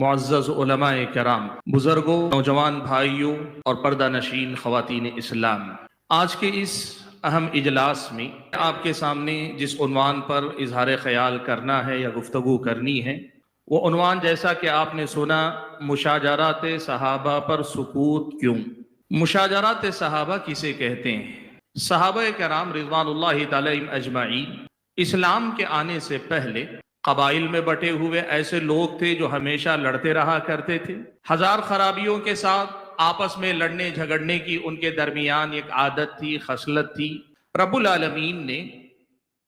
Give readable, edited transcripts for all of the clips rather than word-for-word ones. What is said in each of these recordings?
معزز علماء کرام، بزرگوں، نوجوان بھائیوں اور پردہ نشین خواتین اسلام، آج کے اس اہم اجلاس میں آپ کے سامنے جس عنوان پر اظہار خیال کرنا ہے یا گفتگو کرنی ہے، وہ عنوان جیسا کہ آپ نے سنا، مشاجرات صحابہ پر سکوت کیوں؟ مشاجرات صحابہ کسے کہتے ہیں؟ صحابہ کرام رضوان اللہ تعالی اجمعین اسلام کے آنے سے پہلے قبائل میں بٹے ہوئے ایسے لوگ تھے جو ہمیشہ لڑتے رہا کرتے تھے، ہزار خرابیوں کے ساتھ آپس میں لڑنے جھگڑنے کی ان کے درمیان ایک عادت تھی، خصلت تھی۔ رب العالمین نے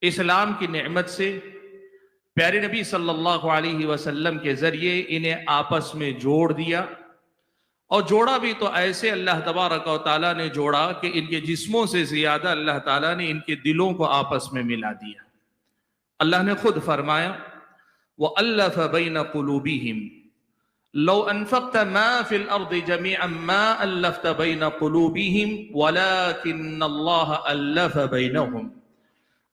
اسلام کی نعمت سے پیارے نبی صلی اللہ علیہ وسلم کے ذریعے انہیں آپس میں جوڑ دیا، اور جوڑا بھی تو ایسے اللہ تبارک و تعالیٰ نے جوڑا کہ ان کے جسموں سے زیادہ اللہ تعالیٰ نے ان کے دلوں کو آپس میں ملا دیا۔ اللہ نے خود فرمایا وَأَلَّفَ بَيْنَ قُلُوبِهِمْ لَوْ أَنفَقْتَ مَا فِي الْأَرْضِ جَمِيعًا مَا أَلَّفْتَ بَيْنَ قُلُوبِهِمْ وَلَكِنَّ اللَّهَ أَلَّفَ بَيْنَهُمْ۔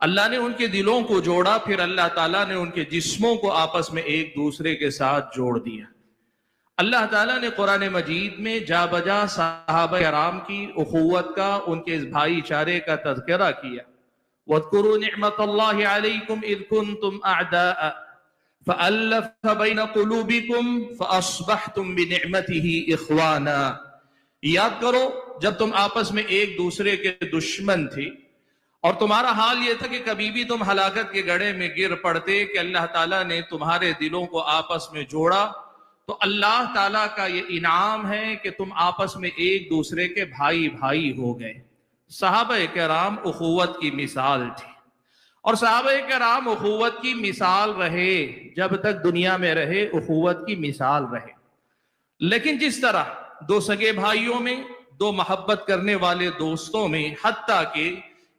اللہ نے ان کے دلوں کو جوڑا، پھر اللہ تعالیٰ نے ان کے جسموں کو آپس میں ایک دوسرے کے ساتھ جوڑ دیا۔ اللہ تعالیٰ نے قرآن مجید میں جا بجا صحابہ کرام کی اخوت کا، ان کے اس بھائی چارے کا تذکرہ کیا۔ وَاذْكُرُوا نِعْمَةَ اللَّهِ عَلَيْكُمْ إِذْ كُنْتُمْ أَعْدَاءً فَأَلَّفَ بَيْنَ قُلُوبِكُمْ فَأَصْبَحْتُمْ بِنِعْمَتِهِ إِخْوَانًا۔ یاد کرو جب تم آپس میں ایک دوسرے کے دشمن تھے اور تمہارا حال یہ تھا کہ کبھی بھی تم ہلاکت کے گڑھے میں گر پڑتے، کہ اللہ تعالیٰ نے تمہارے دلوں کو آپس میں جوڑا، تو اللہ تعالیٰ کا یہ انعام ہے کہ تم آپس میں ایک دوسرے کے بھائی بھائی ہو گئے۔ صحابہ کرام اخوت کی مثال تھی، اور صحابہ کرام اخوت کی مثال رہے، جب تک دنیا میں رہے اخوت کی مثال رہے۔ لیکن جس طرح دو سگے بھائیوں میں، دو محبت کرنے والے دوستوں میں، حتیٰ کہ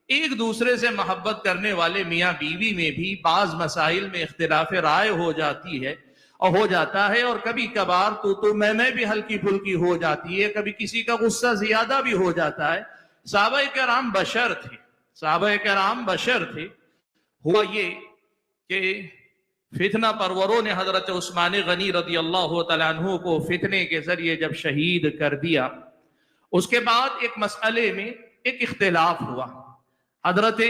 ایک دوسرے سے محبت کرنے والے میاں بیوی میں بھی بعض مسائل میں اختلاف رائے ہو جاتی ہے اور ہو جاتا ہے، اور کبھی کبھار تو میں بھی ہلکی پھلکی ہو جاتی ہے، کبھی کسی کا غصہ زیادہ بھی ہو جاتا ہے۔ صحابہ کرام بشر تھے، صحابہ کرام بشر تھے۔ ہوا یہ کہ فتنہ پروروں نے حضرت عثمان غنی رضی اللہ تعالیٰ عنہ کو فتنے کے ذریعے جب شہید کر دیا، اس کے بعد ایک مسئلے میں ایک اختلاف ہوا۔ حضرت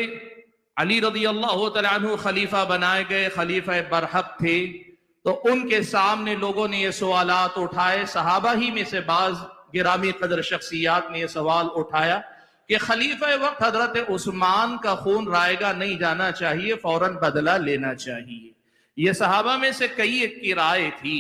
علی رضی اللہ تعالیٰ عنہ خلیفہ بنائے گئے، خلیفہ برحق تھے، تو ان کے سامنے لوگوں نے یہ سوالات اٹھائے۔ صحابہ ہی میں سے بعض گرامی قدر شخصیات نے یہ سوال اٹھایا کہ خلیفہ وقت حضرت عثمان کا خون رائے گا نہیں جانا چاہیے، فوراً بدلہ لینا چاہیے۔ یہ صحابہ میں سے کئی ایک کی رائے تھی۔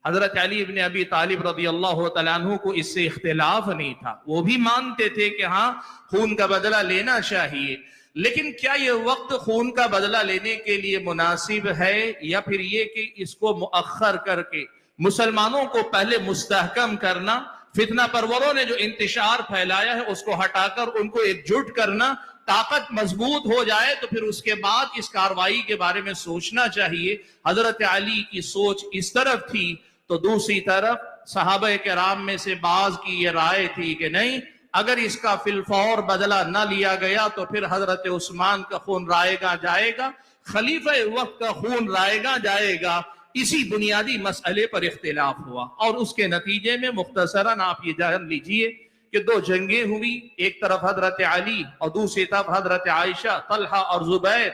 حضرت علی بن ابی طالب رضی اللہ تعالیٰ عنہ کو اس سے اختلاف نہیں تھا، وہ بھی مانتے تھے کہ ہاں خون کا بدلہ لینا چاہیے، لیکن کیا یہ وقت خون کا بدلہ لینے کے لیے مناسب ہے، یا پھر یہ کہ اس کو مؤخر کر کے مسلمانوں کو پہلے مستحکم کرنا، فتنہ پروروں نے جو انتشار پھیلایا ہے اس کو ہٹا کر ان کو ایک جٹ کرنا، طاقت مضبوط ہو جائے تو پھر اس کے بعد اس کاروائی کے بارے میں سوچنا چاہیے۔ حضرت علی کی سوچ اس طرف تھی، تو دوسری طرف صحابہ کرام میں سے بعض کی یہ رائے تھی کہ نہیں، اگر اس کا فی الفور بدلہ نہ لیا گیا تو پھر حضرت عثمان کا خون رائے گا جائے گا، خلیفہ وقت کا خون رائے گا جائے گا۔ اسی بنیادی مسئلے پر اختلاف ہوا، اور اس کے نتیجے میں مختصراً آپ یہ جان لیجئے کہ دو جنگیں ہوئی، ایک طرف حضرت علی اور دوسری طرف حضرت عائشہ، طلحہ اور زبیر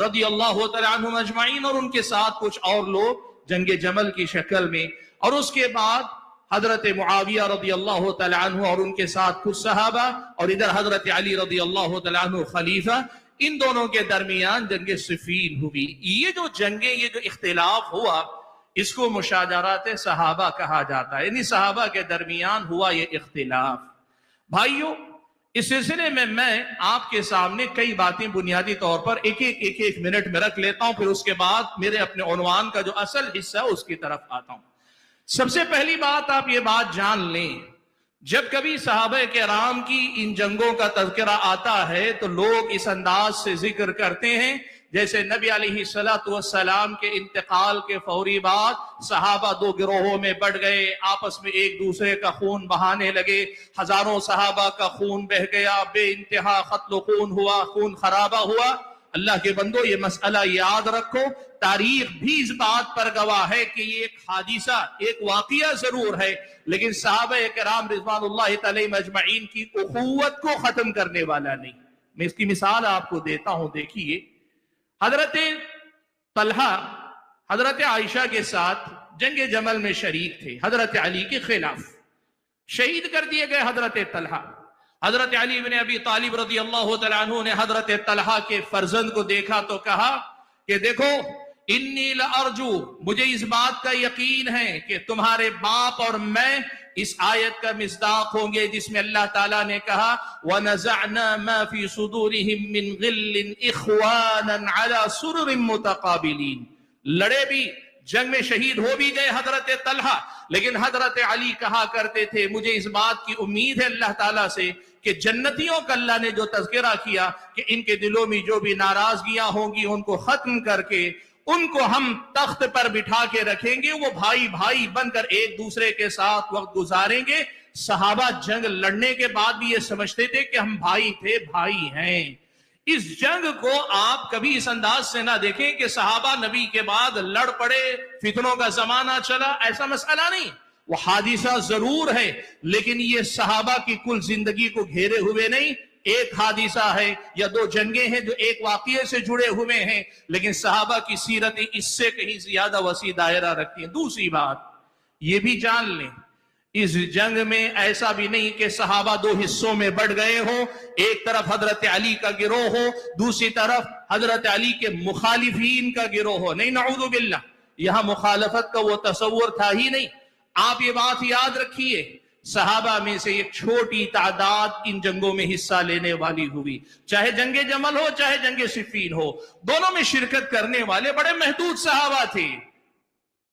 رضی اللہ تعالیٰ عنہم اجمعین، اور ان کے ساتھ کچھ اور لوگ جنگ جمل کی شکل میں، اور اس کے بعد حضرت معاویہ رضی اللہ تعالیٰ عنہ اور ان کے ساتھ کچھ صحابہ، اور ادھر حضرت علی رضی اللہ تعالیٰ عنہ خلیفہ، ان دونوں کے درمیان جنگ صفین ہوئی۔ یہ جو جنگیں، یہ جو اختلاف ہوا، اس کو مشاجرات صحابہ کہا جاتا ہے، یعنی صحابہ کے درمیان ہوا یہ اختلاف۔ بھائیوں، اس سلسلے میں آپ کے سامنے کئی باتیں بنیادی طور پر ایک منٹ میں رکھ لیتا ہوں، پھر اس کے بعد میرے اپنے عنوان کا جو اصل حصہ ہے اس کی طرف آتا ہوں۔ سب سے پہلی بات آپ یہ بات جان لیں، جب کبھی صحابہ کرام کی ان جنگوں کا تذکرہ آتا ہے تو لوگ اس انداز سے ذکر کرتے ہیں جیسے نبی علیہ السلام کے انتقال کے فوری بعد صحابہ دو گروہوں میں بٹ گئے، آپس میں ایک دوسرے کا خون بہانے لگے، ہزاروں صحابہ کا خون بہہ گیا، بے انتہا قتل و خون ہوا، خون خرابہ ہوا۔ اللہ کے بندو یہ مسئلہ یاد رکھو، تاریخ بھی اس بات پر گواہ ہے کہ یہ ایک حادثہ، ایک واقعہ ضرور ہے، لیکن صحابہ کرام رضوان اللہ تعالی مجمعین کی اخوت کو ختم کرنے والا نہیں۔ میں اس کی مثال آپ کو دیتا ہوں، دیکھیے حضرت طلحہ حضرت عائشہ کے ساتھ جنگ جمل میں شریک تھے، حضرت علی کے خلاف شہید کر دیے گئے حضرت طلحہ۔ حضرت علی بن ابی طالب رضی اللہ تعالیٰ عنہ نے حضرت طلحہ کے فرزند کو دیکھا تو کہا کہ دیکھو انی لارجو، مجھے اس بات کا یقین ہے کہ تمہارے باپ اور میں اس آیت کا مصداق ہوں گے جس میں اللہ تعالیٰ نے کہا وَنَزَعْنَا مَا فِي صُدُورِهِم مِّن غِلٍّ إِخْوَانًا عَلَى سُرُرٍ مُتَقَابِلِينَ، لڑے بھی، جنگ میں شہید ہو بھی گئے حضرت طلحہ، لیکن حضرت علی کہا کرتے تھے مجھے اس بات کی امید ہے اللہ تعالیٰ سے کہ جنتیوں کا اللہ نے جو تذکرہ کیا کہ ان کے دلوں میں جو بھی ناراضگیاں ہوں گی ان کو ختم کر کے ان کو ہم تخت پر بٹھا کے رکھیں گے، وہ بھائی بھائی بن کر ایک دوسرے کے ساتھ وقت گزاریں گے۔ صحابہ جنگ لڑنے کے بعد بھی یہ سمجھتے تھے کہ ہم بھائی تھے، بھائی ہیں۔ اس جنگ کو آپ کبھی اس انداز سے نہ دیکھیں کہ صحابہ نبی کے بعد لڑ پڑے، فتنوں کا زمانہ چلا، ایسا مسئلہ نہیں۔ وہ حادثہ ضرور ہے لیکن یہ صحابہ کی کل زندگی کو گھیرے ہوئے نہیں، ایک حادثہ ہے یا دو جنگیں ہیں جو ایک واقعے سے جڑے ہوئے ہیں، لیکن صحابہ کی سیرتیں اس سے کہیں زیادہ وسیع دائرہ رکھتی ہیں۔ دوسری بات یہ بھی جان لیں اس جنگ میں ایسا بھی نہیں کہ صحابہ دو حصوں میں بٹ گئے ہوں، ایک طرف حضرت علی کا گروہ ہو، دوسری طرف حضرت علی کے مخالفین کا گروہ ہو، نہیں، نعوذ باللہ، یہاں مخالفت کا وہ تصور تھا ہی نہیں۔ آپ یہ بات یاد رکھیے، صحابہ میں سے ایک چھوٹی تعداد ان جنگوں میں حصہ لینے والی ہوئی، چاہے جنگ جمل ہو چاہے جنگ صفین ہو، دونوں میں شرکت کرنے والے بڑے محدود صحابہ تھے۔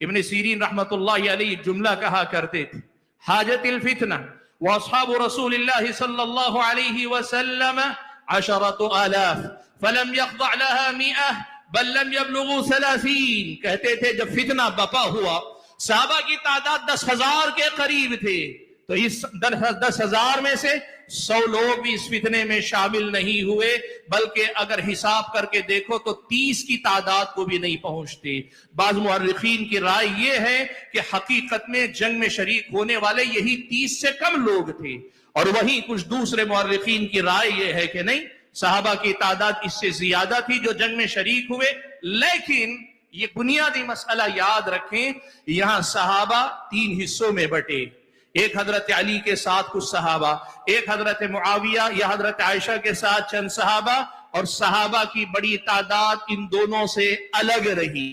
ابن سیرین رحمت اللہ علیہ ایک جملہ کہا کرتے تھے حاجت الفتنہ واصحاب رسول اللہ صلی اللہ علیہ وسلم 10,000 فلم يخضع لها 100 بل لم يبلغوا 30، کہتے تھے جب فتنہ بپا ہوا صحابہ کی تعداد 10,000 کے قریب تھے، تو اس 10,000 میں سے 100 لوگ بھی اس فتنے میں شامل نہیں ہوئے، بلکہ اگر حساب کر کے دیکھو تو 30 کی تعداد کو بھی نہیں پہنچتے۔ بعض مورخین کی رائے یہ ہے کہ حقیقت میں جنگ میں شریک ہونے والے یہی 30 سے کم لوگ تھے، اور وہیں کچھ دوسرے مورخین کی رائے یہ ہے کہ نہیں، صحابہ کی تعداد اس سے زیادہ تھی جو جنگ میں شریک ہوئے۔ لیکن یہ بنیادی مسئلہ یاد رکھیں، یہاں صحابہ 3 حصوں میں بٹے، ایک حضرت علی کے ساتھ کچھ صحابہ، ایک حضرت معاویہ یا حضرت عائشہ کے ساتھ چند صحابہ، اور صحابہ کی بڑی تعداد ان دونوں سے الگ رہی۔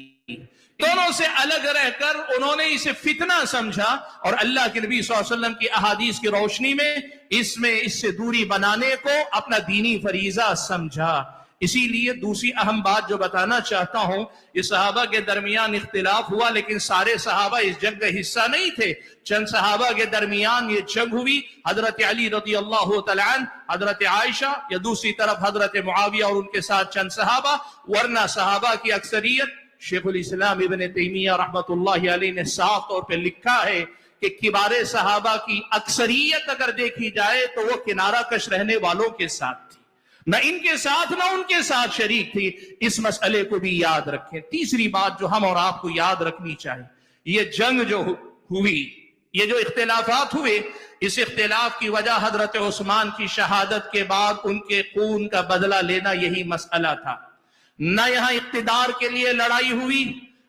دونوں سے الگ رہ کر انہوں نے اسے فتنہ سمجھا، اور اللہ کے نبی صلی اللہ علیہ وسلم کی احادیث کی روشنی میں اس سے دوری بنانے کو اپنا دینی فریضہ سمجھا۔ اسی لیے دوسری اہم بات جو بتانا چاہتا ہوں، یہ صحابہ کے درمیان اختلاف ہوا لیکن سارے صحابہ اس جنگ کا حصہ نہیں تھے، چند صحابہ کے درمیان یہ جنگ ہوئی، حضرت علی رضی اللہ تعالیٰ عنہ، حضرت عائشہ، یا دوسری طرف حضرت معاویہ اور ان کے ساتھ چند صحابہ، ورنہ صحابہ کی اکثریت۔ شیخ الاسلام ابن تیمیہ رحمت اللہ علیہ نے صاف طور پہ لکھا ہے کہ کبار صحابہ کی اکثریت اگر دیکھی جائے تو وہ کنارہ کش رہنے والوں کے ساتھ تھی، نہ ان کے ساتھ نہ ان کے ساتھ شریک تھی۔ اس مسئلے کو بھی یاد رکھیں۔ تیسری بات جو ہم اور آپ کو یاد رکھنی چاہیے، یہ جنگ جو ہوئی، یہ جو اختلافات ہوئے، اس اختلاف کی وجہ حضرت عثمان کی شہادت کے بعد ان کے خون کا بدلہ لینا یہی مسئلہ تھا۔ نہ یہاں اقتدار کے لیے لڑائی ہوئی،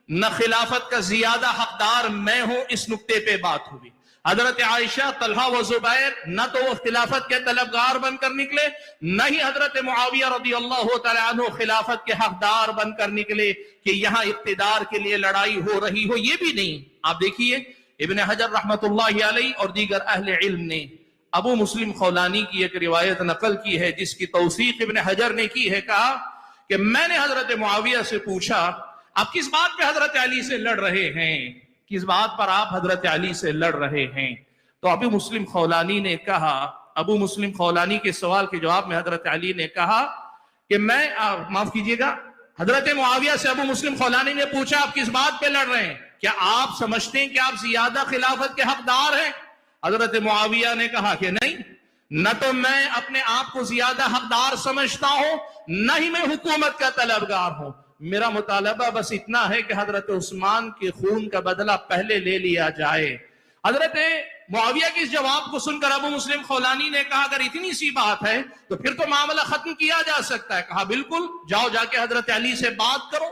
نہ خلافت کا زیادہ حقدار میں ہوں، اس نقطے پہ بات ہوئی۔ حضرت عائشہ، طلحہ و زبیر نہ تو وہ خلافت کے طلبگار بن کر نکلے، نہ ہی حضرت معاویہ رضی اللہ تعالیٰ عنہ خلافت کے حقدار بن کر نکلے کہ یہاں اقتدار کے لیے لڑائی ہو رہی ہو، یہ بھی نہیں۔ آپ دیکھیے ابن حجر رحمت اللہ علیہ اور دیگر اہل علم نے ابو مسلم خولانی کی ایک روایت نقل کی ہے جس کی توثیق ابن حجر نے کی ہے، کہا کہ میں نے حضرت معاویہ سے پوچھا آپ کس بات پہ حضرت علی سے لڑ رہے ہیں، کس بات پر آپ حضرت علی سے لڑ رہے ہیں؟ تو ابو مسلم خولانی نے کہا، ابو مسلم خولانی کے سوال کے جواب میں حضرت علی نے کہا کہ میں معاف کیجئے گا، حضرت معاویہ سے ابو مسلم خولانی نے پوچھا آپ کس بات پہ لڑ رہے ہیں، کیا آپ سمجھتے ہیں کہ آپ زیادہ خلافت کے حقدار ہیں؟ حضرت معاویہ نے کہا کہ نہیں، نہ تو میں اپنے آپ کو زیادہ حقدار سمجھتا ہوں، نہ ہی میں حکومت کا طلبگار ہوں. میرا مطالبہ بس اتنا ہے کہ حضرت عثمان کے خون کا بدلہ پہلے لے لیا جائے. حضرت معاویہ کے اس جواب کو سن کر ابو مسلم خولانی نے کہا اگر اتنی سی بات ہے تو پھر تو معاملہ ختم کیا جا سکتا ہے. کہا بالکل، جاؤ جا کے حضرت علی سے بات کرو.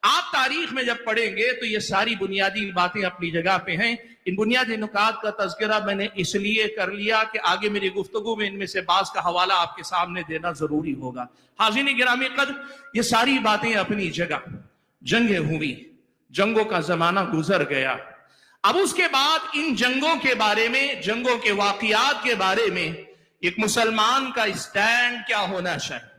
آپ تاریخ میں جب پڑھیں گے تو یہ ساری بنیادی باتیں اپنی جگہ پہ ہیں. ان بنیادی نکات کا تذکرہ میں نے اس لیے کر لیا کہ آگے میری گفتگو میں ان میں سے بعض کا حوالہ آپ کے سامنے دینا ضروری ہوگا. حاضرین گرامی قدر، یہ ساری باتیں اپنی جگہ. جنگیں ہوئی، جنگوں کا زمانہ گزر گیا. اب اس کے بعد ان جنگوں کے بارے میں، جنگوں کے واقعات کے بارے میں ایک مسلمان کا اسٹینڈ کیا ہونا چاہیے،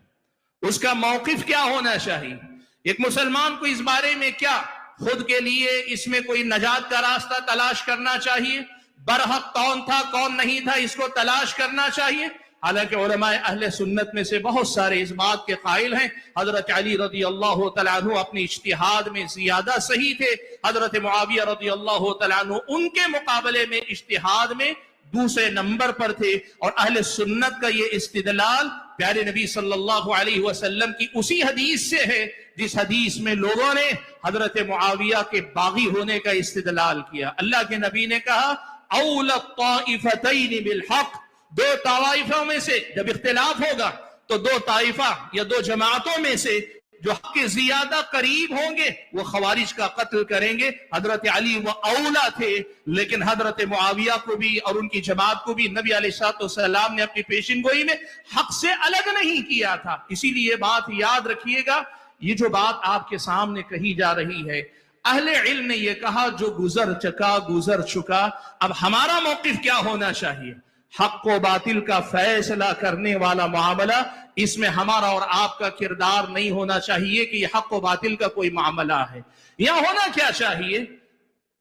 اس کا موقف کیا ہونا چاہیے. ایک مسلمان کو اس بارے میں کیا خود کے لیے اس میں کوئی نجات کا راستہ تلاش کرنا چاہیے، برحق کون تھا کون نہیں تھا اس کو تلاش کرنا چاہیے. حالانکہ علماء اہل سنت میں سے بہت سارے اس بات کے قائل ہیں حضرت علی رضی اللہ تعالیٰ عنہ اپنی اجتہاد میں زیادہ صحیح تھے، حضرت معاویہ رضی اللہ تعالیٰ عنہ ان کے مقابلے میں اجتہاد میں دوسرے نمبر پر تھے. اور اہل سنت کا یہ استدلال پیارے نبی صلی اللہ علیہ وسلم کی اسی حدیث سے ہے جس حدیث میں لوگوں نے حضرت معاویہ کے باغی ہونے کا استدلال کیا. اللہ کے نبی نے کہا اولی الطائفتین بالحق، دو طائفوں میں سے جب اختلاف ہوگا تو دو طائفہ یا دو جماعتوں میں سے جو حق کے زیادہ قریب ہوں گے وہ خوارج کا قتل کریں گے. حضرت علی وہ اولا تھے، لیکن حضرت معاویہ کو بھی اور ان کی جماعت کو بھی نبی علیہ الصلوۃ والسلام نے اپنی پیشن گوئی میں حق سے الگ نہیں کیا تھا. اسی لیے یہ بات یاد رکھیے گا، یہ جو بات آپ کے سامنے کہی جا رہی ہے، اہل علم نے یہ کہا جو گزر چکا. اب ہمارا موقف کیا ہونا چاہیے؟ حق و باطل کا فیصلہ کرنے والا معاملہ، اس میں ہمارا اور آپ کا کردار نہیں ہونا چاہیے کہ یہ حق و باطل کا کوئی معاملہ ہے. یہاں ہونا کیا چاہیے؟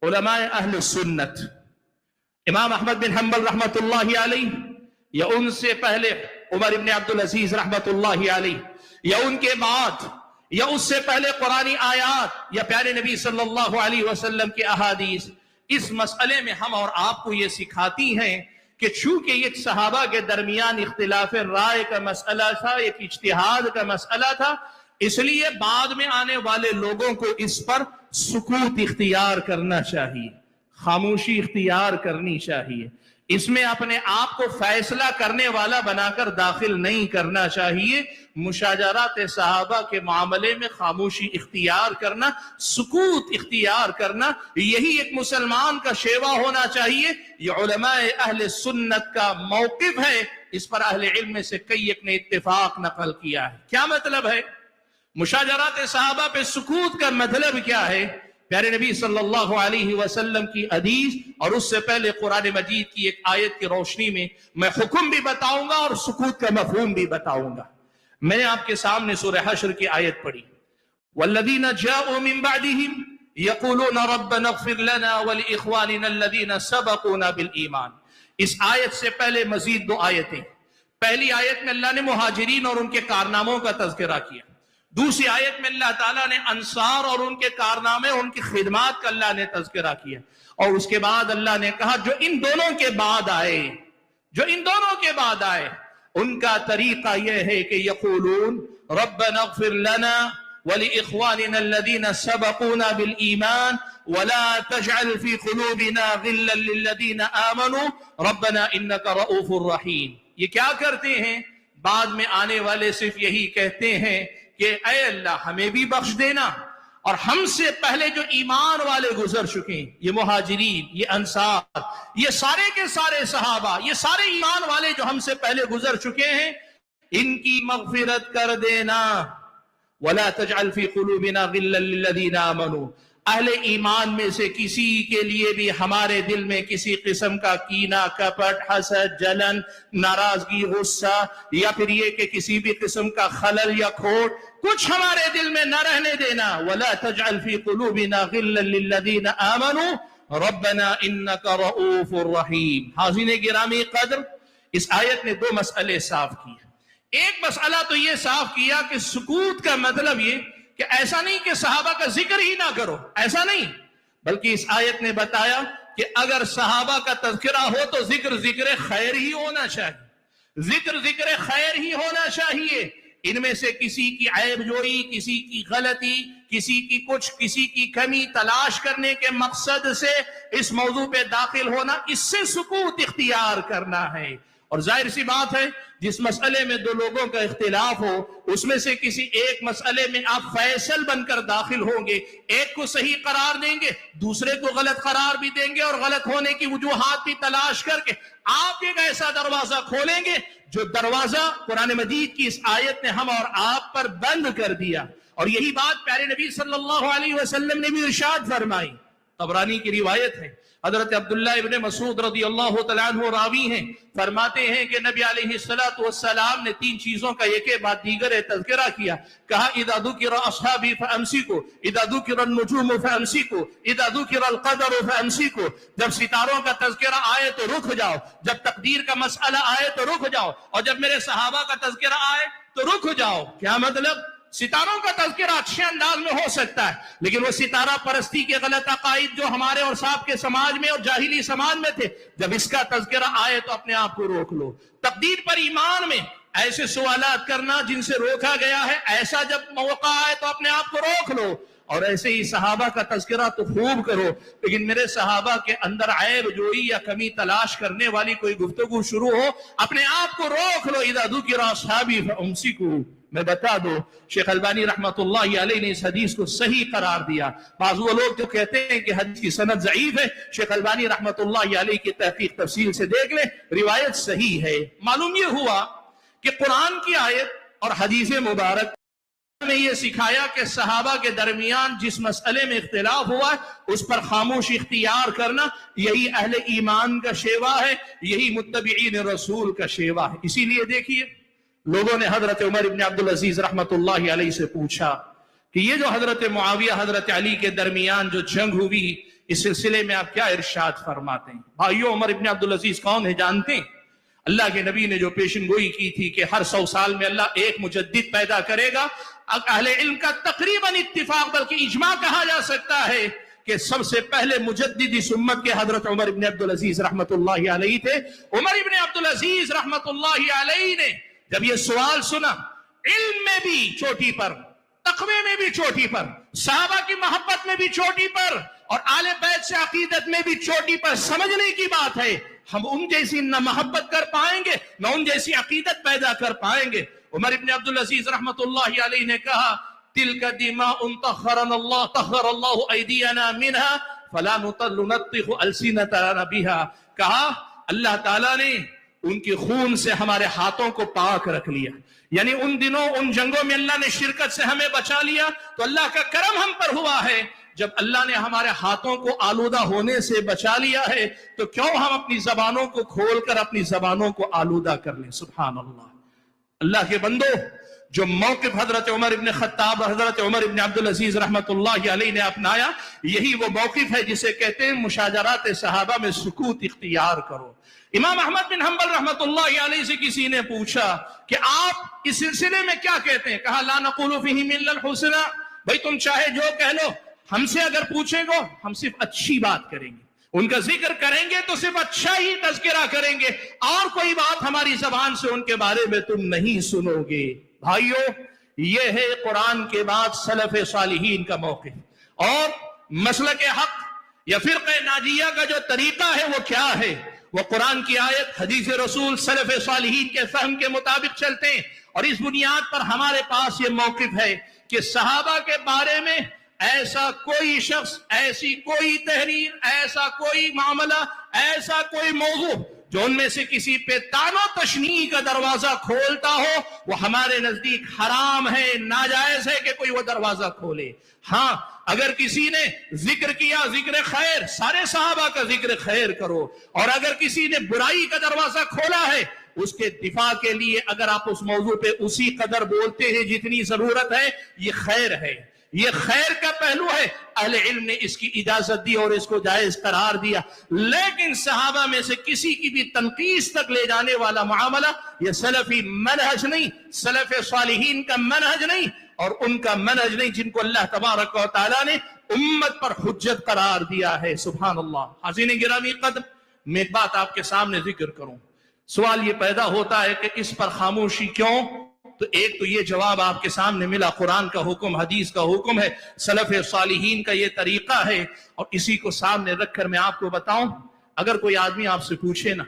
علماء اہل سنت، امام احمد بن حنبل رحمت اللہ علیہ، یا ان سے پہلے عمر بن عبدالعزیز رحمت اللہ علیہ، یا ان کے بعد، یا اس سے پہلے قرآنی آیات یا پیارے نبی صلی اللہ علیہ وسلم کی احادیث، اس مسئلے میں ہم اور آپ کو یہ سکھاتی ہیں کہ چونکہ ایک صحابہ کے درمیان اختلاف رائے کا مسئلہ تھا، ایک اجتہاد کا مسئلہ تھا، اس لیے بعد میں آنے والے لوگوں کو اس پر سکوت اختیار کرنا چاہیے، خاموشی اختیار کرنی چاہیے. اس میں اپنے آپ کو فیصلہ کرنے والا بنا کر داخل نہیں کرنا چاہیے. مشاجرات صحابہ کے معاملے میں خاموشی اختیار کرنا، سکوت اختیار کرنا، یہی ایک مسلمان کا شیوا ہونا چاہیے. یہ علماء اہل سنت کا موقف ہے. اس پر اہل علم میں سے کئی ایک نے اتفاق نقل کیا ہے. کیا مطلب ہے مشاجرات صحابہ پہ سکوت کا مطلب کیا ہے؟ پیارے نبی صلی اللہ علیہ وسلم کی حدیث اور اس سے پہلے قرآن مجید کی ایک آیت کی روشنی میں میں حکم بھی بتاؤں گا اور سکوت کا مفہوم بھی بتاؤں گا. میں نے آپ کے سامنے سورہ حشر کی آیت پڑھی، والذین جاءوا من بعدهم یقولون ربنا اغفر لنا ولإخواننا الذین سبقونا بالایمان. اس آیت سے پہلے مزید دو آیتیں. پہلی آیت میں اللہ نے مہاجرین اور ان کے کارناموں کا تذکرہ کیا. دوسری آیت میں اللہ تعالیٰ نے انصار اور ان کے کارنامے، ان کی خدمات کا اللہ نے تذکرہ کیا. اور اس کے بعد اللہ نے کہا جو ان دونوں کے بعد آئے ان کا طریقہ یہ ہے کہ یقولون ربنا اغفر لنا ولإخواننا الذين سبقونا بالإيمان ولا تجعل في قلوبنا غلا للذين آمنوا ربنا إنك رؤوف رحيم. یہ کیا کرتے ہیں؟ بعد میں آنے والے صرف یہی کہتے ہیں کہ اے اللہ ہمیں بھی بخش دینا، اور ہم سے پہلے جو ایمان والے گزر چکے ہیں، یہ مہاجرین، یہ انصار، یہ سارے کے سارے صحابہ، یہ سارے ایمان والے جو ہم سے پہلے گزر چکے ہیں، ان کی مغفرت کر دینا. وَلَا تَجْعَلْ فِي قُلُوبِنَا غِلًّا لِلَّذِينَ آمَنُوا. اہل ایمان میں سے کسی کے لیے بھی ہمارے دل میں کسی قسم کا کینہ، کپٹ، حسد، جلن، ناراضگی، غصہ، یا پھر یہ کہ کسی بھی قسم کا خلل یا کھوٹ کچھ ہمارے دل میں نہ رہنے دینا. وَلَا تَجْعَلْ فِي قُلُوبِنَا غِلًّا لِلَّذِينَ آمَنُوا رَبَّنَا إِنَّكَ رَؤُوفٌ رَحِيمٌ. حاضرین گرامی قدر، اس آیت نے دو مسئلے صاف کیے. ایک مسئلہ تو یہ صاف کیا کہ سکوت کا مطلب یہ کہ ایسا نہیں کہ صحابہ کا ذکر ہی نہ کرو، ایسا نہیں، بلکہ اس آیت نے بتایا کہ اگر صحابہ کا تذکرہ ہو تو ذکر خیر ہی ہونا چاہیے. ذکر خیر ہی ہونا چاہیے. ان میں سے کسی کی عیب جوئی، کسی کی غلطی، کسی کی کمی تلاش کرنے کے مقصد سے اس موضوع پہ داخل ہونا، اس سے سکوت اختیار کرنا ہے. اور ظاہر سی بات ہے جس مسئلے میں دو لوگوں کا اختلاف ہو، اس میں سے کسی ایک مسئلے میں آپ فیصل بن کر داخل ہوں گے، ایک کو صحیح قرار دیں گے، دوسرے کو غلط قرار بھی دیں گے، اور غلط ہونے کی وجوہات بھی تلاش کر کے آپ ایک ایسا دروازہ کھولیں گے جو دروازہ قرآن مجید کی اس آیت نے ہم اور آپ پر بند کر دیا. اور یہی بات پیارے نبی صلی اللہ علیہ وسلم نے بھی ارشاد فرمائی. طبرانی کی روایت ہے، حضرت عبداللہ ابن مسعود رضی اللہ تعالیٰ عنہ راوی ہیں، فرماتے ہیں کہ نبی علیہ السلام نے تین چیزوں کا ایک بعد دیگر تذکرہ کیا. کہا اذا ذکر اصحابی فامسکوا، اذا ذکر النجوم فامسکوا، اذا ذکر القدر فامسکوا. جب ستاروں کا تذکرہ آئے تو رک جاؤ، جب تقدیر کا مسئلہ آئے تو رک جاؤ، اور جب میرے صحابہ کا تذکرہ آئے تو رک جاؤ. کیا مطلب؟ ستاروں کا تذکرہ اچھے انداز میں ہو سکتا ہے، لیکن وہ ستارہ پرستی کے غلط عقائد جو ہمارے اور صاحب کے سماج میں اور جاہلی سماج میں تھے، جب اس کا تذکرہ آئے تو اپنے آپ کو روک لو. تقدیر پر ایمان میں ایسے سوالات کرنا جن سے روکا گیا ہے، ایسا جب موقع آئے تو اپنے آپ کو روک لو. اور ایسے ہی صحابہ کا تذکرہ تو خوب کرو، لیکن میرے صحابہ کے اندر عیب جوئی یا کمی تلاش کرنے والی کوئی گفتگو شروع ہو، اپنے آپ کو روک لو. اذا ذکر اصحابی فامسکوا. میں بتا دو، شیخ البانی رحمت اللہ علیہ نے اس حدیث کو صحیح قرار دیا. بعض وہ لوگ جو کہتے ہیں کہ حدیث کی سند ضعیف ہے، شیخ البانی رحمت اللہ علیہ کی تحقیق تفصیل سے دیکھ لیں، روایت صحیح ہے. معلوم یہ ہوا کہ قرآن کی آیت اور حدیث مبارک میں یہ سکھایا کہ صحابہ کے درمیان جس مسئلے میں اختلاف ہوا ہے اس پر خاموش اختیار کرنا، یہی اہل ایمان کا شیوا ہے، یہی متبعین رسول کا شیوا ہے. اسی لیے دیکھیے لوگوں نے حضرت عمر ابن عبدالعزیز رحمت اللہ علیہ سے پوچھا کہ یہ جو حضرت معاویہ حضرت علی کے درمیان جو جنگ ہوئی، اس سلسلے میں آپ کیا ارشاد فرماتے ہیں؟ بھائیو، عمر ابن عبدالعزیز کون ہے جانتے ہیں؟ اللہ کے نبی نے جو پیشن گوئی کی تھی کہ ہر 100 سال میں اللہ ایک مجدد پیدا کرے گا. اہل علم کا تقریباً اتفاق بلکہ اجماع کہا جا سکتا ہے کہ سب سے پہلے مجدد اس امت کے حضرت عمر ابن عبدالعزیز رحمت اللہ علیہ تھے. عمر ابن عبدالعزیز رحمت اللہ علیہ نے جب یہ سوال سنا، علم میں بھی چوٹی پر، تقوی میں بھی چوٹی پر، صحابہ کی محبت میں بھی چوٹی پر، اور آل بیت سے عقیدت میں بھی چوٹی پر، سمجھنے کی بات ہے ہم ان جیسی نہ محبت کر پائیں گے نہ ان جیسی عقیدت پیدا کر پائیں گے. عمر ابن عبدالعزیز رحمت اللہ علیہ نے کہا تلک دماء طہر اللہ ایدینا منہا فلا نطق السنتنا بها. کہا اللہ تعالیٰ نے ان کے خون سے ہمارے ہاتھوں کو پاک رکھ لیا، یعنی ان دنوں ان جنگوں میں اللہ نے شرکت سے ہمیں بچا لیا تو اللہ کا کرم ہم پر ہوا ہے. جب اللہ نے ہمارے ہاتھوں کو آلودہ ہونے سے بچا لیا ہے تو کیوں ہم اپنی زبانوں کو کھول کر اپنی زبانوں کو آلودہ کر لیں؟ سبحان اللہ. اللہ کے بندو، جو موقف حضرت عمر ابن خطاب حضرت عمر ابن عبدالعزیز رحمت اللہ علیہ نے اپنایا، یہی وہ موقف ہے جسے کہتے ہیں مشاجرات صحابہ میں سکوت اختیار کرو. امام احمد بن حنبل رحمت اللہ علیہ سے کسی نے پوچھا کہ آپ اس سلسلے میں کیا کہتے ہیں؟ کہا لا نقول فیہ الا الحسنى. بھئی تم چاہے جو کہہ لو، ہم سے اگر پوچھیں گو ہم صرف اچھی بات کریں گے، ان کا ذکر کریں گے تو صرف اچھا ہی تذکرہ کریں گے، اور کوئی بات ہماری زبان سے ان کے بارے میں تم نہیں سنو گے. بھائیو، یہ ہے قرآن کے بعد سلف صالحین کا موقف. اور مسلک حق یا فرقہ ناجیہ کا جو طریقہ ہے وہ کیا ہے؟ وہ قرآن کی آیت، حدیث رسول، سلف صالحین کے فہم کے مطابق چلتے ہیں. اور اس بنیاد پر ہمارے پاس یہ موقف ہے کہ صحابہ کے بارے میں ایسا کوئی شخص، ایسی کوئی تحریر، ایسا کوئی معاملہ، ایسا کوئی موضوع جو ان میں سے کسی پہ طعن و تشنیع کا دروازہ کھولتا ہو، وہ ہمارے نزدیک حرام ہے، ناجائز ہے کہ کوئی وہ دروازہ کھولے. ہاں، اگر کسی نے ذکر کیا ذکر خیر، سارے صحابہ کا ذکر خیر کرو. اور اگر کسی نے برائی کا دروازہ کھولا ہے، اس کے دفاع کے لیے اگر آپ اس موضوع پہ اسی قدر بولتے ہیں جتنی ضرورت ہے، یہ خیر ہے، یہ خیر کا پہلو ہے. اہل علم نے اس کی اجازت دی اور اس کو جائز قرار دیا. لیکن صحابہ میں سے کسی کی بھی تنقیص تک لے جانے والا معاملہ یہ سلفی منہج نہیں، سلف صالحین کا منہج نہیں، اور ان کا منہج نہیں جن کو اللہ تبارک و تعالیٰ نے امت پر حجت قرار دیا ہے. سبحان اللہ. حاضرین گرامی قدر، میں ایک بات آپ کے سامنے ذکر کروں. سوال یہ پیدا ہوتا ہے کہ اس پر خاموشی کیوں؟ تو ایک تو یہ جواب آپ کے سامنے ملا، قرآن کا حکم، حدیث کا حکم ہے، سلف صالحین کا یہ طریقہ ہے، اور اسی کو سامنے رکھ کر میں آپ کو بتاؤں، اگر کوئی آدمی آپ سے پوچھے نا،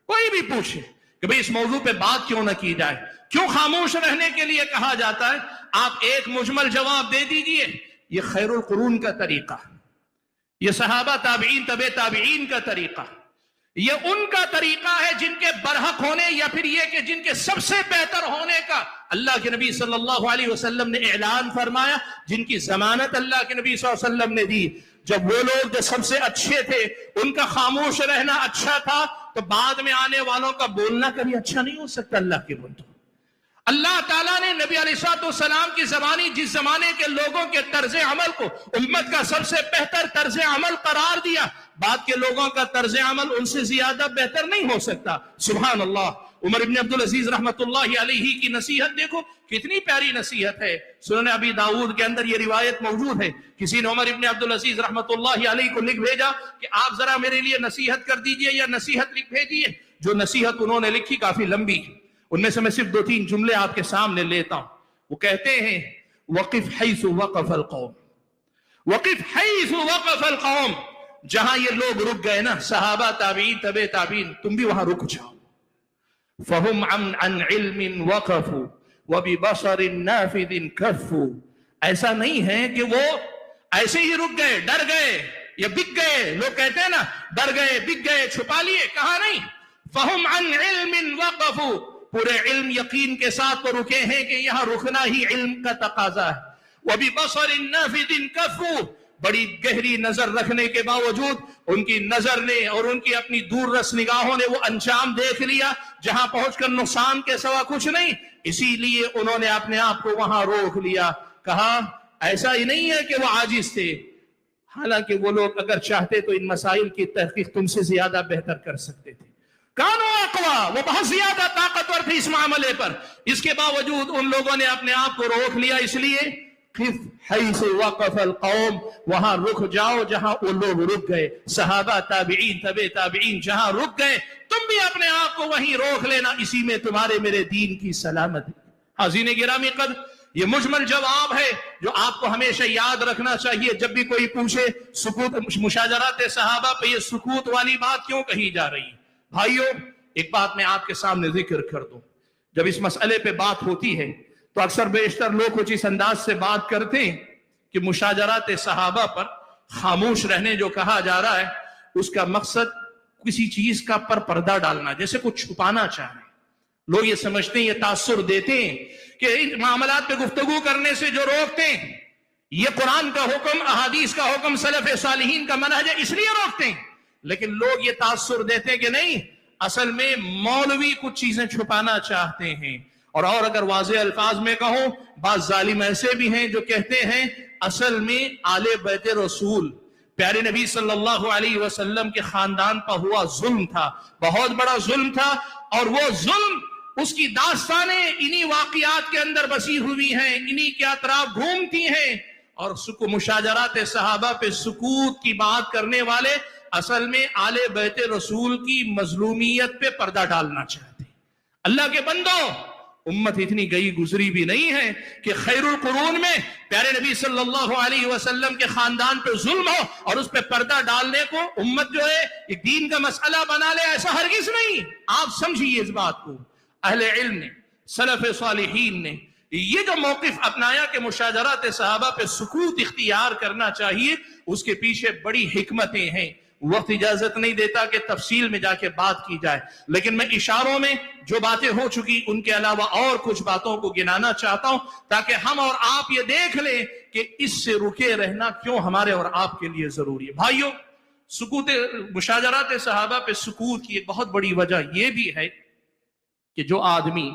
کوئی بھی پوچھے کہ بھئی اس موضوع پہ بات کیوں نہ کی جائے، کیوں خاموش رہنے کے لیے کہا جاتا ہے، آپ ایک مجمل جواب دے دیجئے، یہ خیر القرون کا طریقہ، یہ صحابہ تابعین طبع تابعین کا طریقہ، یہ ان کا طریقہ ہے جن کے برحق ہونے یا پھر یہ کہ جن کے سب سے بہتر ہونے کا اللہ کے نبی صلی اللہ علیہ وسلم نے اعلان فرمایا، جن کی ضمانت اللہ کے نبی صلی اللہ علیہ وسلم نے دی۔ جب وہ لوگ جو سب سے اچھے تھے ان کا خاموش رہنا اچھا تھا، تو بعد میں آنے والوں کا بولنا کبھی اچھا نہیں ہو سکتا اللہ کے بندوں۔ اللہ تعالیٰ نے نبی علیہ السلام کی زبانی جس زمانے کے لوگوں کے طرز عمل کو امت کا سب سے بہتر طرز عمل قرار دیا، بعد کے لوگوں کا طرز عمل ان سے زیادہ بہتر نہیں ہو سکتا۔ سبحان اللہ۔ عمر ابن عبدالعزیز رحمت اللہ علیہ کی نصیحت دیکھو کتنی پیاری نصیحت ہے۔ سنن ابی داؤد کے اندر یہ روایت موجود ہے، کسی نے عمر ابن عبدالعزیز رحمت اللہ علیہ کو لکھ بھیجا کہ آپ ذرا میرے لیے نصیحت کر دیجئے یا نصیحت لکھ بھیجئے۔ جو نصیحت انہوں نے لکھی کافی لمبی، ان میں سے میں صرف 2-3 جملے آپ کے سامنے لیتا ہوں۔ وہ کہتے ہیں وقف حیث وقف القوم، وقف حیث وقف القوم، جہاں یہ لوگ رک گئے نا، صحابہ تابعین طبع تابعین، تم بھی وہاں رک جاؤ۔ فہم عن علم وقفوا وببصر نافذ کفوا، ایسا نہیں ہے کہ وہ ایسے ہی رک گئے، ڈر گئے یا بک گئے، لوگ کہتے ہیں نا ڈر گئے بک گئے چھپا لیے، کہا نہیں، فہم عن علم وقفوا، پورے علم یقین کے ساتھ تو رکے ہیں کہ یہاں رکنا ہی علم کا تقاضا ہے۔ وببصر نافذ کفوا، بڑی گہری نظر رکھنے کے باوجود ان کی نظر نے اور ان کی اپنی دور رس نگاہوں نے وہ انجام دیکھ لیا جہاں پہنچ کر نقصان کے سوا کچھ نہیں، اسی لیے انہوں نے اپنے آپ کو وہاں روک لیا۔ کہا ایسا ہی نہیں ہے کہ وہ عاجز تھے، حالانکہ وہ لوگ اگر چاہتے تو ان مسائل کی تحقیق تم سے زیادہ بہتر کر سکتے تھے۔ کانوا اقوا، وہ بہت زیادہ طاقتور تھے اس معاملے پر، اس کے باوجود ان لوگوں نے اپنے آپ کو روک لیا، اس لیے قف حیث وقف القوم، وہاں رک جاؤ جہاں وہ لوگ رک گئے، صحابہ تابعین طبع تابعین جہاں رک گئے تم بھی اپنے آپ کو وہیں روک لینا، اسی میں تمہارے میرے دین کی سلامت ہے۔ حاضرین گرامی قدر، یہ مجمل جواب ہے جو آپ کو ہمیشہ یاد رکھنا چاہیے جب بھی کوئی پوچھے سکوت، مشاجرات صحابہ پہ یہ سکوت والی بات کیوں کہی جا رہی ہے۔ بھائیو، ایک بات میں آپ کے سامنے ذکر کر دوں، جب اس مسئلے پہ بات ہوتی ہے تو اکثر بیشتر لوگ کچھ اس انداز سے بات کرتے ہیں کہ مشاجرات صحابہ پر خاموش رہنے جو کہا جا رہا ہے اس کا مقصد کسی چیز کا پر پردہ ڈالنا، جیسے کچھ چھپانا چاہ رہے ہیں۔ لوگ یہ سمجھتے ہیں، یہ تاثر دیتے ہیں کہ ان معاملات پہ گفتگو کرنے سے جو روکتے ہیں، یہ قرآن کا حکم، احادیث کا حکم، سلف صالحین کا منہج ہے، اس لیے روکتے ہیں۔ لیکن لوگ یہ تاثر دیتے ہیں کہ نہیں، اصل میں مولوی کچھ چیزیں چھپانا چاہتے ہیں۔ اور اگر واضح الفاظ میں کہوں، بعض ظالم ایسے بھی ہیں جو کہتے ہیں اصل میں آل بیت رسول، پیارے نبی صلی اللہ علیہ وسلم کے خاندان پر ہوا ظلم تھا، بہت بڑا ظلم تھا، اور وہ ظلم، اس کی داستانیں انہی واقعات کے اندر بسی ہوئی ہیں، انہی کے اطراف گھومتی ہیں، اور مشاجرات صحابہ پہ سکوت کی بات کرنے والے اصل میں آل بیت رسول کی مظلومیت پہ پردہ ڈالنا چاہتے ہیں۔ اللہ کے بندوں، امت اتنی گئی گزری بھی نہیں ہے کہ خیر القرون میں پیارے نبی صلی اللہ علیہ وسلم کے خاندان پہ ظلم ہو اور اس پہ پردہ ڈالنے کو امت جو ہے ایک دین کا مسئلہ بنا لے، ایسا ہرگز نہیں۔ آپ سمجھیے اس بات کو، اہل علم نے، سلف صالحین نے یہ جو موقف اپنایا کہ مشاجرات صحابہ پہ سکوت اختیار کرنا چاہیے، اس کے پیچھے بڑی حکمتیں ہیں۔ وقت اجازت نہیں دیتا کہ تفصیل میں جا کے بات کی جائے، لیکن میں اشاروں میں جو باتیں ہو چکی ان کے علاوہ اور کچھ باتوں کو گنانا چاہتا ہوں تاکہ ہم اور آپ یہ دیکھ لیں کہ اس سے رکے رہنا کیوں ہمارے اور آپ کے لیے ضروری ہے۔ بھائیو، سکوت، مشاجرات صحابہ پہ سکوت کی ایک بہت بڑی وجہ یہ بھی ہے کہ جو آدمی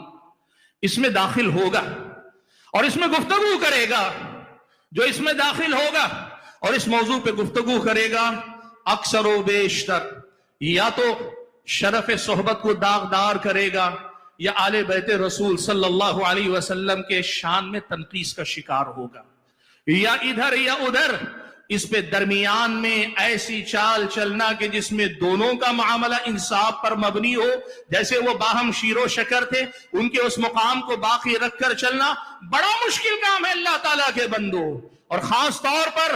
اس میں داخل ہوگا اور اس میں گفتگو کرے گا، جو اس میں داخل ہوگا اور اس موضوع پہ گفتگو کرے گا، اکثر و بیشتر یا تو شرف صحبت کو داغدار کرے گا یا آل بیت رسول صلی اللہ علیہ وسلم کے شان میں تنقیص کا شکار ہوگا، یا ادھر یا ادھر اس پہ درمیان میں ایسی چال چلنا کہ جس میں دونوں کا معاملہ انصاف پر مبنی ہو، جیسے وہ باہم شیر و شکر تھے، ان کے اس مقام کو باقی رکھ کر چلنا بڑا مشکل کام ہے اللہ تعالیٰ کے بندو. اور خاص طور پر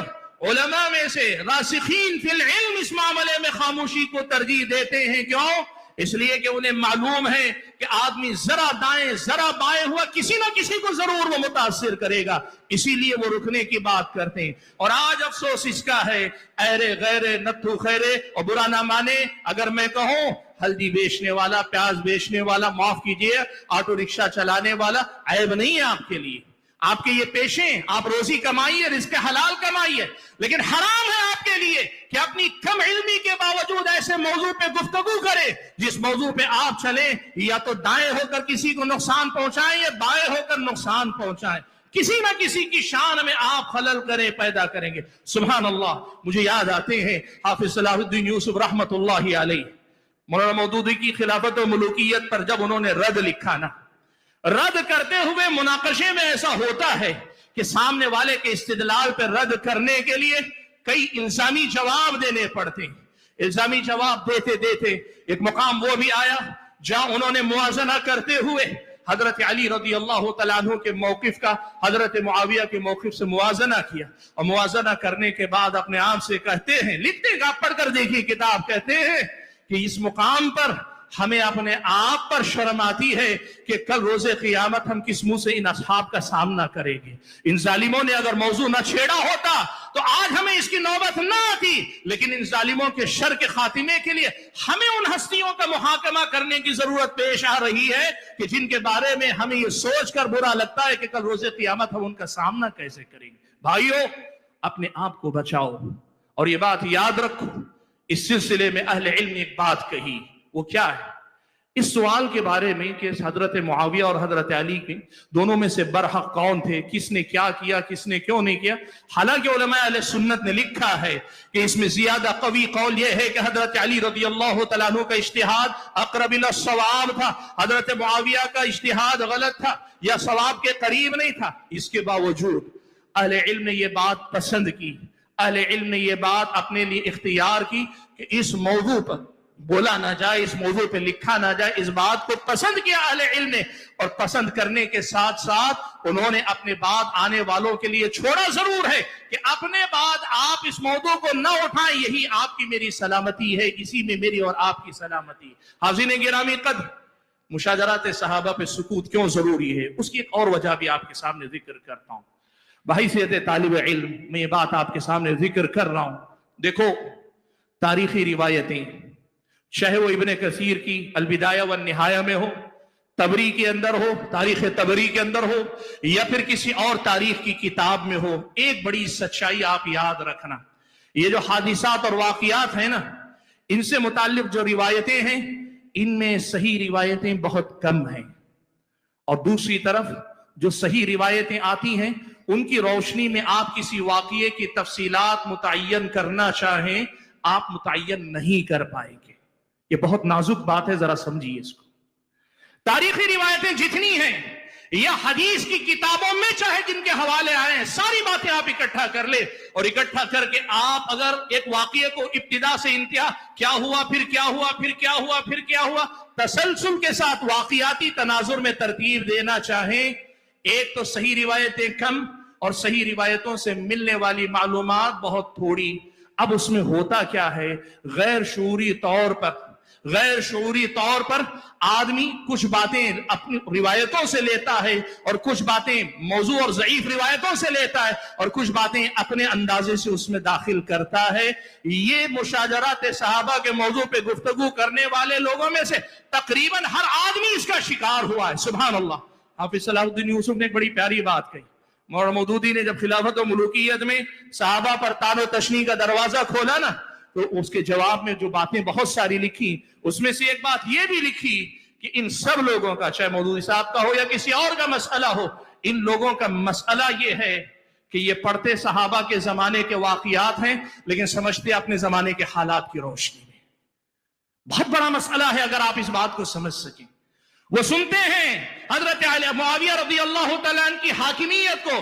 علماء میں سے راسخین فی العلم اس معاملے میں خاموشی کو ترجیح دیتے ہیں. کیوں؟ اس لیے کہ انہیں معلوم ہے کہ آدمی ذرا دائیں ذرا بائیں ہوا کسی نہ کسی کو ضرور وہ متاثر کرے گا، اسی لیے وہ رکنے کی بات کرتے ہیں. اور آج افسوس اس کا ہے، ایرے غیرے نتھو خیرے، اور برا نہ مانے اگر میں کہوں ہلدی بیچنے والا، پیاز بیچنے والا، معاف کیجئے آٹو رکشہ چلانے والا، عیب نہیں ہے آپ کے لیے. آپ کے یہ پیشے، آپ روزی کمائیے، رزق حلال کمائیے، لیکن حرام ہے آپ کے لیے کہ اپنی کم علمی کے باوجود ایسے موضوع پہ گفتگو کرے جس موضوع پہ آپ چلیں یا تو دائیں ہو کر کسی کو نقصان پہنچائیں یا بائیں ہو کر نقصان پہنچائیں، کسی نہ کسی کی شان میں آپ خلل کریں، پیدا کریں گے. سبحان اللہ. مجھے یاد آتے ہیں حافظ صلاح الدین یوسف رحمت اللہ علیہ، مولانا مودودی کی خلافت و ملوکیت پر جب انہوں نے رد لکھا نا، رد کرتے ہوئے مناقشے میں ایسا ہوتا ہے کہ سامنے والے کے استدلال پہ رد کرنے کے لیے کئی الزامی جواب دینے پڑتے ہیں. الزامی جواب دیتے دیتے ایک مقام وہ بھی آیا جہاں انہوں نے موازنہ کرتے ہوئے حضرت علی رضی اللہ تعالیٰ عنہ کے موقف کا حضرت معاویہ کے موقف سے موازنہ کیا، اور موازنہ کرنے کے بعد اپنے آپ سے کہتے ہیں، لکھتے گا پڑھ کر دیکھیے کتاب، کہتے ہیں کہ اس مقام پر ہمیں اپنے آپ پر شرم آتی ہے کہ کل روز قیامت ہم کس منہ سے ان اصحاب کا سامنا کریں گے. ان ظالموں نے اگر موضوع نہ چھیڑا ہوتا تو آج ہمیں اس کی نوبت نہ آتی، لیکن ان ظالموں کے شر کے خاتمے کے لیے ہمیں ان ہستیوں کا محاکمہ کرنے کی ضرورت پیش آ رہی ہے کہ جن کے بارے میں ہمیں یہ سوچ کر برا لگتا ہے کہ کل روز قیامت ہم ان کا سامنا کیسے کریں گے. بھائیو، اپنے آپ کو بچاؤ. اور یہ بات یاد رکھو، اس سلسلے میں اہل علم نے ایک بات کہی، وہ کیا ہے؟ اس سوال کے بارے میں کہ حضرت معاویہ اور حضرت علی کے دونوں میں سے برحق کون تھے، کس نے کیا کیا، کس نے کیوں نہیں کیا. حالانکہ علماء اہل سنت نے لکھا ہے کہ اس میں زیادہ قوی قول یہ ہے کہ حضرت علی رضی اللہ تعالیٰ عنہ کا اجتہاد اقرب الی الصواب تھا، حضرت معاویہ کا اجتہاد غلط تھا یا صواب کے قریب نہیں تھا. اس کے باوجود اہل علم نے یہ بات پسند کی، اہل علم نے یہ بات اپنے لیے اختیار کی کہ اس موضوع پر بولا نہ جائے، اس موضوع پہ لکھا نہ جائے. اس بات کو پسند کیا اہل علم نے، اور پسند کرنے کے ساتھ ساتھ انہوں نے اپنے بعد آنے والوں کے لیے چھوڑا ضرور ہے کہ اپنے بعد آپ اس موضوع کو نہ اٹھائیں، یہی آپ کی میری سلامتی ہے، اسی میں میری اور آپ کی سلامتی. حاضرین گرامی قدر، مشاجرات صحابہ پہ سکوت کیوں ضروری ہے، اس کی ایک اور وجہ بھی آپ کے سامنے ذکر کرتا ہوں. بحیثیت طالب علم میں یہ بات آپ کے سامنے ذکر کر رہا ہوں. دیکھو، تاریخی روایتیں چاہے وہ ابن کثیر کی البدایہ والنہایہ میں ہو، تبری کے اندر ہو، تاریخ تبری کے اندر ہو، یا پھر کسی اور تاریخ کی کتاب میں ہو، ایک بڑی سچائی آپ یاد رکھنا، یہ جو حادثات اور واقعات ہیں نا، ان سے متعلق جو روایتیں ہیں، ان میں صحیح روایتیں بہت کم ہیں. اور دوسری طرف جو صحیح روایتیں آتی ہیں ان کی روشنی میں آپ کسی واقعے کی تفصیلات متعین کرنا چاہیں، آپ متعین نہیں کر پائیں گے. یہ بہت نازک بات ہے، ذرا سمجھیے اس کو. تاریخی روایتیں جتنی ہیں یا حدیث کی کتابوں میں چاہے جن کے حوالے آئے ہیں، ساری باتیں آپ اکٹھا کر لیں، اور اکٹھا کر کے آپ اگر ایک واقعے کو ابتدا سے انتہا، کیا ہوا پھر کیا ہوا پھر کیا ہوا پھر کیا ہوا، تسلسل کے ساتھ واقعاتی تناظر میں ترتیب دینا چاہیں، ایک تو صحیح روایتیں کم اور صحیح روایتوں سے ملنے والی معلومات بہت تھوڑی. اب اس میں ہوتا کیا ہے، غیر شعوری طور پر آدمی کچھ باتیں اپنی روایتوں سے لیتا ہے، اور کچھ باتیں موضوع اور ضعیف روایتوں سے لیتا ہے، اور کچھ باتیں اپنے اندازے سے اس میں داخل کرتا ہے. یہ مشاجرات صحابہ کے موضوع پہ گفتگو کرنے والے لوگوں میں سے تقریباً ہر آدمی اس کا شکار ہوا ہے. سبحان اللہ. حافظ صلاح الدین یوسف نے ایک بڑی پیاری بات کہی. مولانا مودودی نے جب خلافت و ملوکیت میں صحابہ پر طعن و تشنیع کا دروازہ کھولا نا، تو اس کے جواب میں جو باتیں بہت ساری لکھی، اس میں سے ایک بات یہ بھی لکھی کہ ان سب لوگوں کا، چاہے مودودی صاحب کا ہو یا کسی اور کا مسئلہ ہو، ان لوگوں کا مسئلہ یہ ہے کہ یہ پڑھتے صحابہ کے زمانے کے واقعات ہیں لیکن سمجھتے اپنے زمانے کے حالات کی روشنی میں. بہت بڑا مسئلہ ہے اگر آپ اس بات کو سمجھ سکیں. وہ سنتے ہیں حضرت معاویہ رضی اللہ تعالیٰ عنہ کی حاکمیت کو،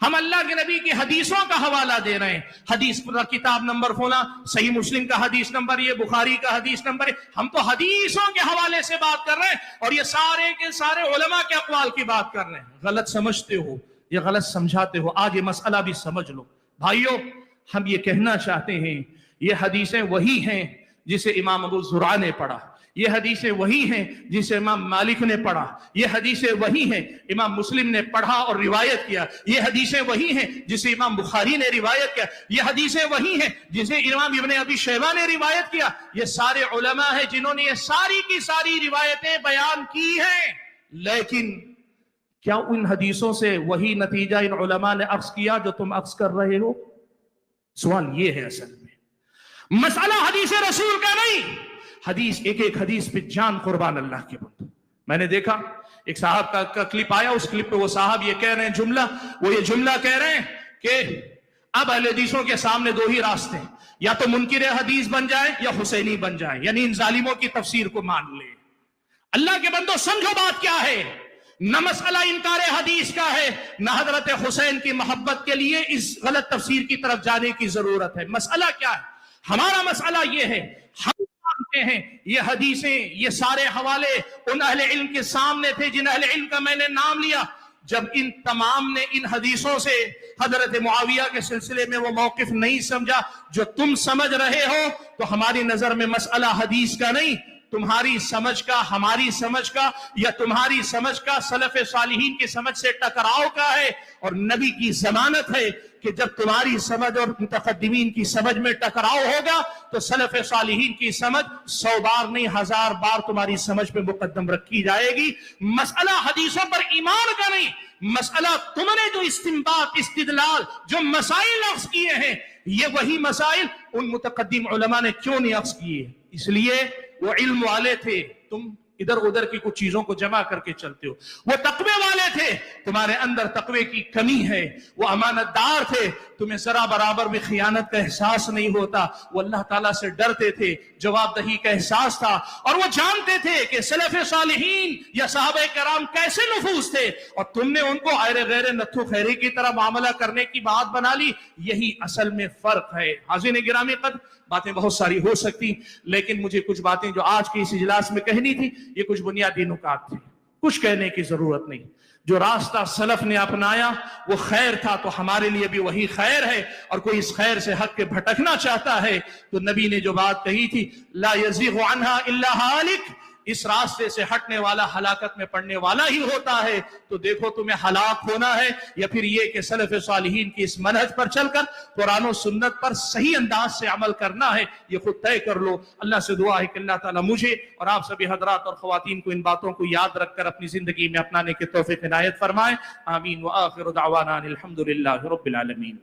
ہم اللہ کے نبی کی حدیثوں کا حوالہ دے رہے ہیں. حدیث پر کتاب نمبر کھولا، صحیح مسلم کا حدیث نمبر یہ، بخاری کا حدیث نمبر، ہم تو حدیثوں کے حوالے سے بات کر رہے ہیں اور یہ سارے کے سارے علماء کے اقوال کی بات کر رہے ہیں. غلط سمجھتے ہو یا غلط سمجھاتے ہو، آج یہ مسئلہ بھی سمجھ لو. بھائیو، ہم یہ کہنا چاہتے ہیں یہ حدیثیں وہی ہیں جسے امام ابو زرع نے پڑھا، یہ حدیثیں وہی ہیں جسے امام مالک نے پڑھا، یہ حدیثیں وہی ہیں امام مسلم نے پڑھا اور روایت کیا، یہ حدیثیں وہی ہیں جسے امام بخاری نے روایت کیا، یہ حدیثیں وہی ہیں جسے امام ابن ابی شیبہ نے روایت کیا. یہ سارے علماء ہیں جنہوں نے یہ ساری کی ساری روایتیں بیان کی ہیں. لیکن کیا ان حدیثوں سے وہی نتیجہ ان علماء نے اخذ کیا جو تم اخذ کر رہے ہو؟ سوال یہ ہے. اصل میں مسئلہ حدیث رسول کا نہیں، حدیث ایک ایک حدیث پہ جان قربان اللہ کے بندو. میں نے دیکھا ایک صاحب کا کلپ آیا، اس کلپ پہ وہ صاحب یہ کہہ رہے ہیں وہ یہ جملہ کہہ رہے ہیں کہ اب اہل حدیثوں کے سامنے دو ہی راستے ہیں، یا تو منکر حدیث بن جائے یا حسینی بن جائے، یعنی ان ظالموں کی تفسیر کو مان لے. اللہ کے بندو سمجھو بات کیا ہے. نہ مسئلہ انکار حدیث کا ہے، نہ حضرت حسین کی محبت کے لیے اس غلط تفسیر کی طرف جانے کی ضرورت ہے. مسئلہ کیا ہے؟ ہمارا مسئلہ یہ ہے، ہم مانتے ہیں یہ حدیثیں، یہ سارے حوالے ان اہل علم کے سامنے تھے جن اہل علم کا میں نے نام لیا. جب ان تمام نے ان حدیثوں سے حضرت معاویہ کے سلسلے میں وہ موقف نہیں سمجھا جو تم سمجھ رہے ہو، تو ہماری نظر میں مسئلہ حدیث کا نہیں، تمہاری سمجھ کا، ہماری سمجھ کا، یا تمہاری سمجھ کا سلف صالحین کی سمجھ سے ٹکراؤ کا ہے. اور نبی کی ضمانت ہے کہ جب تمہاری سمجھ اور متقدمین کی سمجھ میں ٹکراؤ ہوگا تو سلف صالحین کی سمجھ 100 بار نہیں 1000 بار تمہاری سمجھ پہ مقدم رکھی جائے گی. مسئلہ حدیثوں پر ایمان کا نہیں، مسئلہ تم نے جو استنباط، استدلال، جو مسائل اخذ کیے ہیں، یہ وہی مسائل ان متقدم علماء نے کیوں نہیں اخذ کیے؟ اس لیے وہ علم والے تھے، تم ادھر ادھر کی کچھ چیزوں کو جمع کر کے چلتے ہو. وہ تقوی والے تھے، تمہارے اندر تقوی کی کمی ہے. وہ امانت دار تھے، تمہیں ذرا برابر بھی خیانت کا احساس نہیں ہوتا. وہ اللہ تعالیٰ سے ڈرتے تھے، جواب دہی کا احساس تھا، اور وہ جانتے تھے کہ سلف صالحین یا صحابہ کرام کیسے نفوس تھے، اور تم نے ان کو غیر غیر نتھو خیری کی طرح معاملہ کرنے کی بات بنا لی. یہی اصل میں فرق ہے. حاضرین گرامی قدر، باتیں بہت ساری ہو سکتی، لیکن مجھے کچھ باتیں جو آج کے اس اجلاس میں کہنی تھی، یہ کچھ بنیادی نکات تھے. کچھ کہنے کی ضرورت نہیں. جو راستہ سلف نے اپنایا وہ خیر تھا، تو ہمارے لیے بھی وہی خیر ہے. اور کوئی اس خیر سے ہٹ کے بھٹکنا چاہتا ہے تو نبی نے جو بات کہی تھی، لا یزیغ عنہا الا ہالک، اس راستے سے ہٹنے والا ہلاکت میں پڑنے والا ہی ہوتا ہے. تو دیکھو تمہیں ہلاک ہونا ہے یا پھر یہ کہ سلف صالحین کی اس منہج پر چل کر قرآن و سنت پر صحیح انداز سے عمل کرنا ہے، یہ خود طے کر لو. اللہ سے دعا ہے کہ اللہ تعالیٰ مجھے اور آپ سبھی حضرات اور خواتین کو ان باتوں کو یاد رکھ کر اپنی زندگی میں اپنانے کی توفیق عنایت فرمائے. آمین. وآخر دعوانا الحمدللہ رب العالمین.